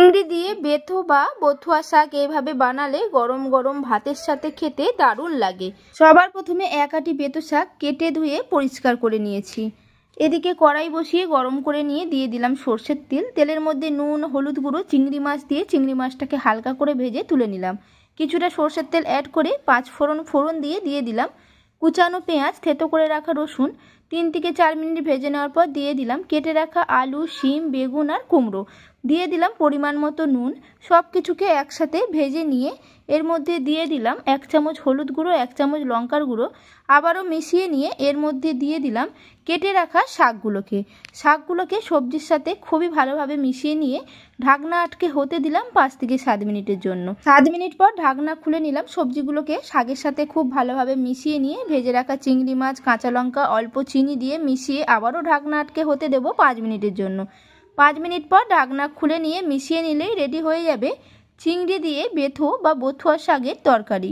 চিংড়ি দিয়ে বেথো বা বথুয়া শাক এইভাবে বানালে গরম গরম ভাতের সাথে খেতে দারুণ লাগে। সবার প্রথমে এক আটি বেথো শাক কেটে ধুয়ে পরিষ্কার করে নিয়েছি। এদিকে কড়াই বসিয়ে গরম করে নিয়ে দিয়ে দিলাম সর্ষের তেল। তেলের মধ্যে নুন, হলুদ গুঁড়ো, চিংড়ি মাছ দিয়ে চিংড়ি মাছটাকে হালকা করে ভেজে তুলে নিলাম। কিছুটা সর্ষের তেল অ্যাড করে 5 ফোড়ন দিয়ে দিলাম কুচানো পেঁয়াজ, থেতো করে রাখা রসুন। 3 থেকে 4 মিনিট ভেজে নেওয়ার পর দিয়ে দিলাম কেটে রাখা আলু, শিম, বেগুন আর কুমড়ো। দিয়ে দিলাম পরিমাণ মতো নুন। সব কিছুকে একসাথে ভেজে নিয়ে এর মধ্যে দিয়ে দিলাম 1 চামচ হলুদ গুঁড়ো, 1 চামচ লঙ্কার গুঁড়ো। আবারও মিশিয়ে নিয়ে এর মধ্যে দিয়ে দিলাম কেটে রাখা শাকগুলোকে সবজির সাথে খুবই ভালোভাবে মিশিয়ে নিয়ে ঢাকনা আটকে হতে দিলাম 5 থেকে 7 মিনিটের জন্য। 7 মিনিট পর ঢাকনা খুলে নিলাম। সবজিগুলোকে শাকের সাথে খুব ভালোভাবে মিশিয়ে নিয়ে ভেজে রাখা চিংড়ি মাছ, কাঁচা লঙ্কা, অল্প চিনি দিয়ে মিশিয়ে আবারও ঢাকনা আটকে হতে দেব 5 মিনিটের জন্য। 5 মিনিট পর ঢাকনা খুলে নিয়ে মিশিয়ে নিলেই রেডি হয়ে যাবে চিংড়ি দিয়ে বেথো বা বথুয়া শাকের তরকারি।